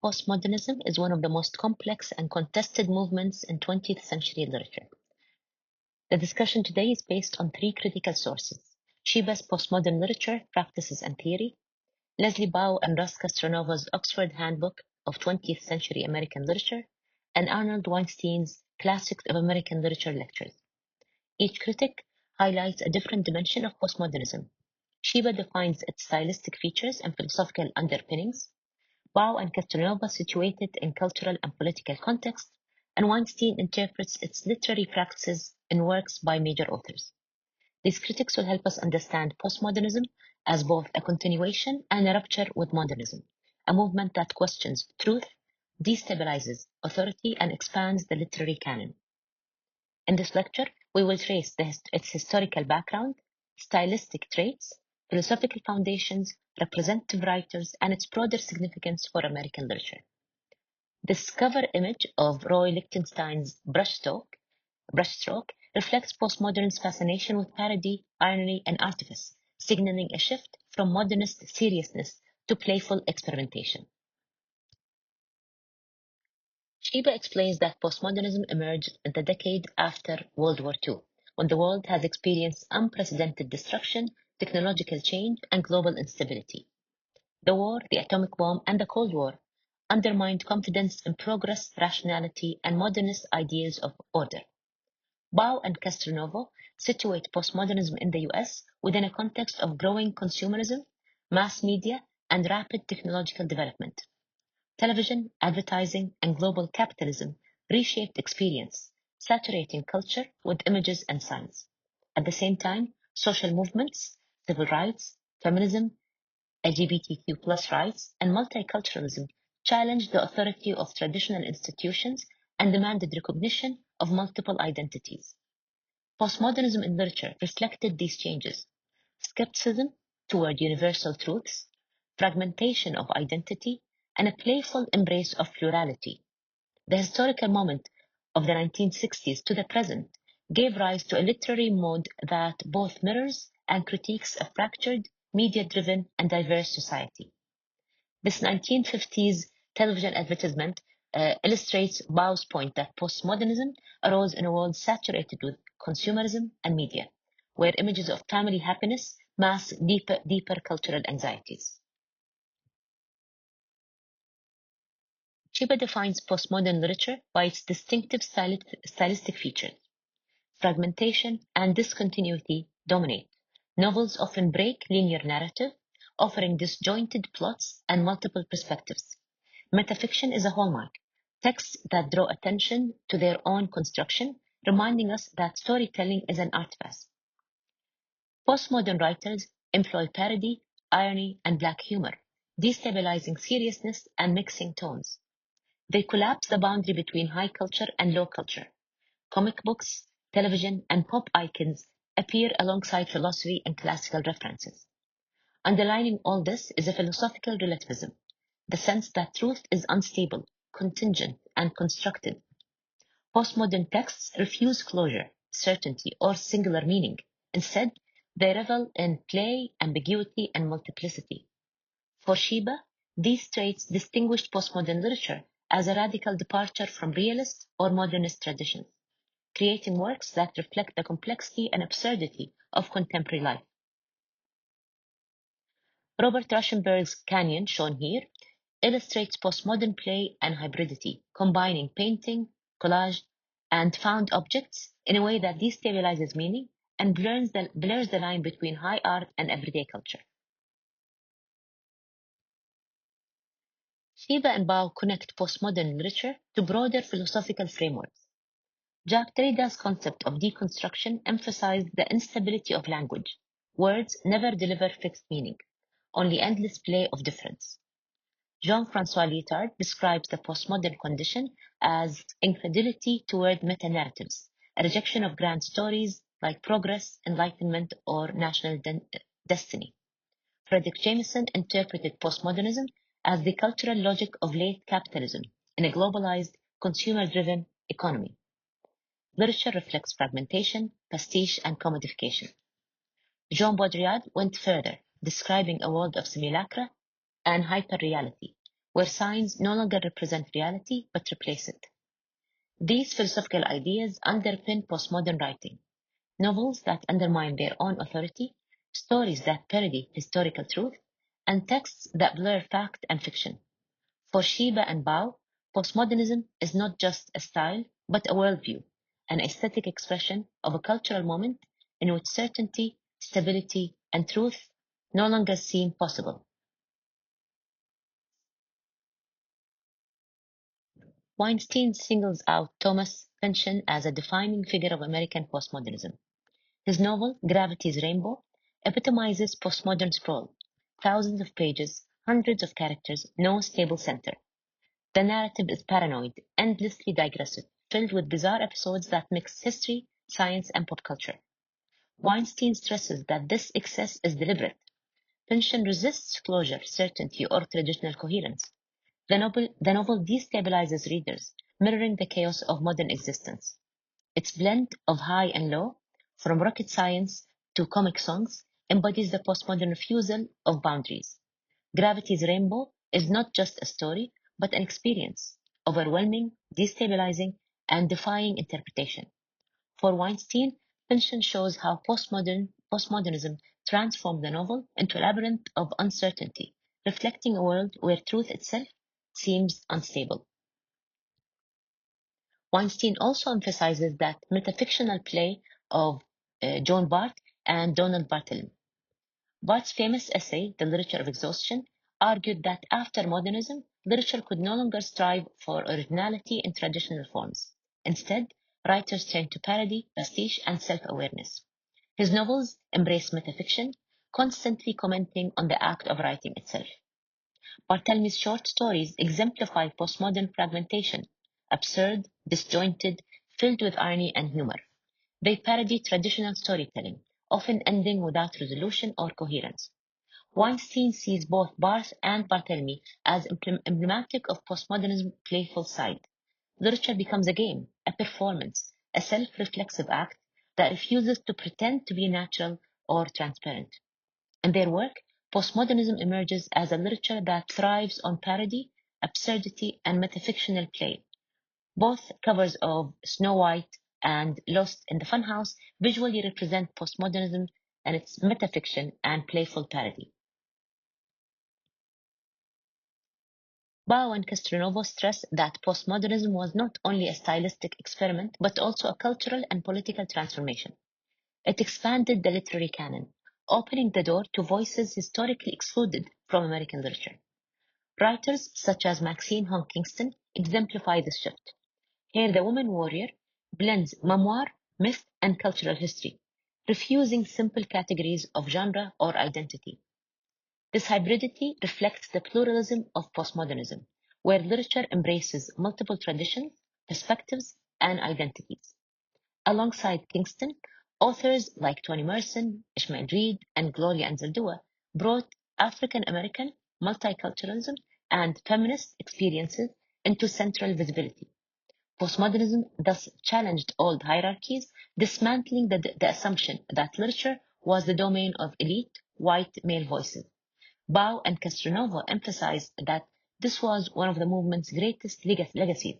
Postmodernism is one of the most complex and contested movements in 20th century literature. The discussion today is based on three critical sources: Sheeba's Postmodern Literature, Practices and Theory, Leslie Bow and Russ Castronovo's Oxford Handbook of 20th Century American Literature, and Arnold Weinstein's Classics of American Literature lectures. Each critic highlights a different dimension of postmodernism. Sheeba defines its stylistic features and philosophical underpinnings. Bow and Castronovo situate it in cultural and political context, and Weinstein interprets its literary practices in works by major authors. These critics will help us understand postmodernism as both a continuation and a rupture with modernism, a movement that questions truth, destabilizes authority, and expands the literary canon. In this lecture, we will trace its historical background, stylistic traits, philosophical foundations, representative writers, and its broader significance for American literature. This cover image of Roy Lichtenstein's brushstroke reflects postmodern's fascination with parody, irony, and artifice, signaling a shift from modernist seriousness to playful experimentation. Sheeba explains that postmodernism emerged in the decade after World War II, when the world has experienced unprecedented destruction, technological change, and global instability. The war, the atomic bomb, and the Cold War undermined confidence in progress, rationality, and modernist ideals of order. Bow and Castronovo situate postmodernism in the US within a context of growing consumerism, mass media, and rapid technological development. Television, advertising, and global capitalism reshaped experience, saturating culture with images and signs. At the same time, social movements, civil rights, feminism, LGBTQ+ rights, and multiculturalism challenged the authority of traditional institutions and demanded recognition of multiple identities. Postmodernism in literature reflected these changes: skepticism toward universal truths, fragmentation of identity, and a playful embrace of plurality. The historical moment of the 1960s to the present gave rise to a literary mode that both mirrors and critiques a fractured, media-driven, and diverse society. This 1950s television advertisement illustrates Bow's point that postmodernism arose in a world saturated with consumerism and media, where images of family happiness mask deeper cultural anxieties. Sheeba defines postmodern literature by its distinctive stylistic features. Fragmentation and discontinuity dominate. Novels often break linear narrative, offering disjointed plots and multiple perspectives. Metafiction is a hallmark, texts that draw attention to their own construction, reminding us that storytelling is an artifice. Postmodern writers employ parody, irony, and black humor, destabilizing seriousness and mixing tones. They collapse the boundary between high culture and low culture. Comic books, television, and pop icons appear alongside philosophy and classical references. Underlining all this is a philosophical relativism, the sense that truth is unstable, contingent, and constructed. Postmodern texts refuse closure, certainty, or singular meaning. Instead, they revel in play, ambiguity, and multiplicity. For Sheeba, these traits distinguished postmodern literature as a radical departure from realist or modernist traditions, creating works that reflect the complexity and absurdity of contemporary life. Robert Rauschenberg's Canon, shown here, illustrates postmodern play and hybridity, combining painting, collage, and found objects in a way that destabilizes meaning and blurs the line between high art and everyday culture. Sheeba and Bow connect postmodern literature to broader philosophical frameworks. Jacques Derrida's concept of deconstruction emphasized the instability of language. Words never deliver fixed meaning, only endless play of difference. Jean-François Lyotard describes the postmodern condition as incredulity toward meta-narratives, a rejection of grand stories like progress, enlightenment, or national destiny. Frederick Jameson interpreted postmodernism as the cultural logic of late capitalism in a globalized, consumer-driven economy. Literature reflects fragmentation, pastiche, and commodification. Jean Baudrillard went further, describing a world of simulacra and hyperreality, where signs no longer represent reality but replace it. These philosophical ideas underpin postmodern writing, novels that undermine their own authority, stories that parody historical truth, and texts that blur fact and fiction. For Sheeba and Bao, postmodernism is not just a style, but a worldview, an aesthetic expression of a cultural moment in which certainty, stability, and truth no longer seem possible. Weinstein singles out Thomas Pynchon as a defining figure of American postmodernism. His novel, Gravity's Rainbow, epitomizes postmodern sprawl. Thousands of pages, hundreds of characters, no stable center. The narrative is paranoid, endlessly digressive, filled with bizarre episodes that mix history, science, and pop culture. Weinstein stresses that this excess is deliberate. Pynchon resists closure, certainty, or traditional coherence. The novel destabilizes readers, mirroring the chaos of modern existence. Its blend of high and low, from rocket science to comic songs, embodies the postmodern refusal of boundaries. Gravity's Rainbow is not just a story, but an experience, overwhelming, destabilizing, and defying interpretation. For Weinstein, Pynchon shows how postmodernism transformed the novel into a labyrinth of uncertainty, reflecting a world where truth itself seems unstable. Weinstein also emphasizes that metafictional play of Joan Bart and Donald Barthelme. Barthes' famous essay, The Literature of Exhaustion, argued that after modernism, literature could no longer strive for originality in traditional forms. Instead, writers turned to parody, pastiche, and self-awareness. His novels embrace metafiction, constantly commenting on the act of writing itself. Barthelme's short stories exemplify postmodern fragmentation, absurd, disjointed, filled with irony and humor. They parody traditional storytelling, often ending without resolution or coherence. Weinstein sees both Barth and Barthelme as emblematic of postmodernism's playful side. Literature becomes a game, a performance, a self-reflexive act that refuses to pretend to be natural or transparent. In their work, postmodernism emerges as a literature that thrives on parody, absurdity, and metafictional play. Both covers of Snow White and Lost in the Funhouse visually represent postmodernism and its metafiction and playful parody. Bao and Castronovo stress that postmodernism was not only a stylistic experiment, but also a cultural and political transformation. It expanded the literary canon, opening the door to voices historically excluded from American literature. Writers such as Maxine Hong Kingston exemplify this shift. Here, the woman warrior blends memoir, myth, and cultural history, refusing simple categories of genre or identity. This hybridity reflects the pluralism of postmodernism, where literature embraces multiple traditions, perspectives, and identities. Alongside Kingston, authors like Toni Morrison, Ishmael Reed, and Gloria Anzaldúa brought African American multiculturalism and feminist experiences into central visibility. Postmodernism thus challenged old hierarchies, dismantling the assumption that literature was the domain of elite, white male voices. Bao and Castronovo emphasized that this was one of the movement's greatest legacies.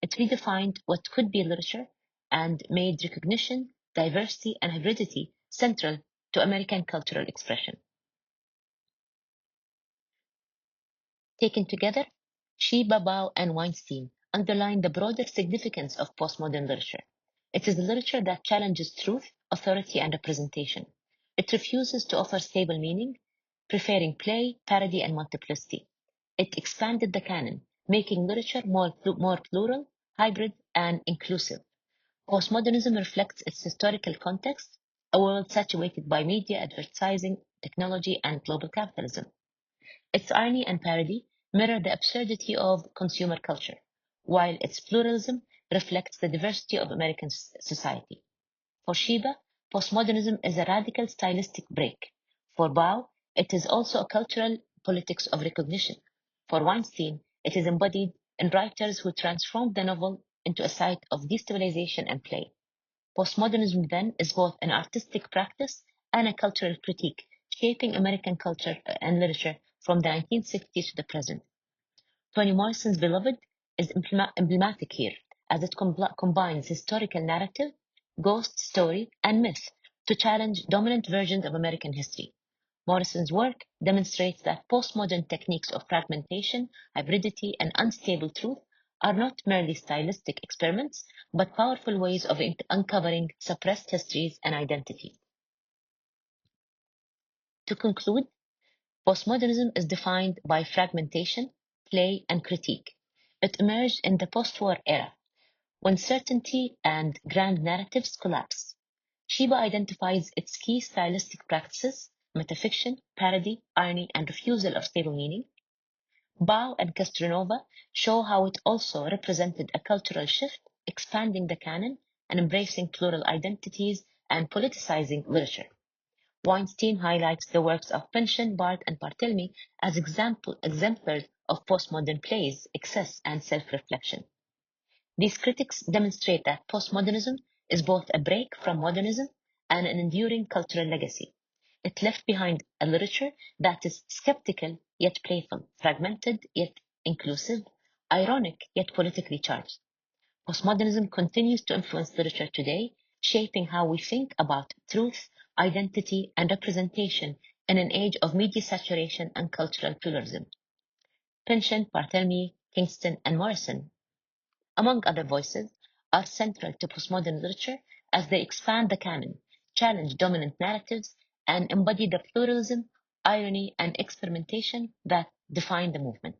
It redefined what could be literature and made recognition, diversity, and hybridity central to American cultural expression. Taken together, Sheeba, Bao, and Weinstein underline the broader significance of postmodern literature. It is a literature that challenges truth, authority, and representation. It refuses to offer stable meaning, preferring play, parody, and multiplicity. It expanded the canon, making literature more plural, hybrid, and inclusive. Postmodernism reflects its historical context, a world saturated by media, advertising, technology, and global capitalism. Its irony and parody mirror the absurdity of consumer culture, while its pluralism reflects the diversity of American society. For Sheba, postmodernism is a radical stylistic break. For Bao, it is also a cultural politics of recognition. For Weinstein, it is embodied in writers who transformed the novel into a site of destabilization and play. Postmodernism, then, is both an artistic practice and a cultural critique, shaping American culture and literature from the 1960s to the present. Toni Morrison's Beloved is emblematic here, as it combines historical narrative, ghost story, and myth to challenge dominant versions of American history. Morrison's work demonstrates that postmodern techniques of fragmentation, hybridity, and unstable truth are not merely stylistic experiments, but powerful ways of uncovering suppressed histories and identities. To conclude, postmodernism is defined by fragmentation, play, and critique. It emerged in the post-war era, when certainty and grand narratives collapsed. Sheeba identifies its key stylistic practices: metafiction, parody, irony, and refusal of stable meaning. Bao and Castronovo show how it also represented a cultural shift, expanding the canon and embracing plural identities and politicizing literature. Weinstein highlights the works of Pynchon, Barth, and Barthelemy as exemplars of postmodern plays, excess, and self-reflection. These critics demonstrate that postmodernism is both a break from modernism and an enduring cultural legacy. It left behind a literature that is skeptical yet playful, fragmented yet inclusive, ironic yet politically charged. Postmodernism continues to influence literature today, shaping how we think about truth, identity, and representation in an age of media saturation and cultural pluralism. Pynchon, Barthelemy, Kingston, and Morrison, among other voices, are central to postmodern literature as they expand the canon, challenge dominant narratives, and embody the pluralism, irony, and experimentation that define the movement.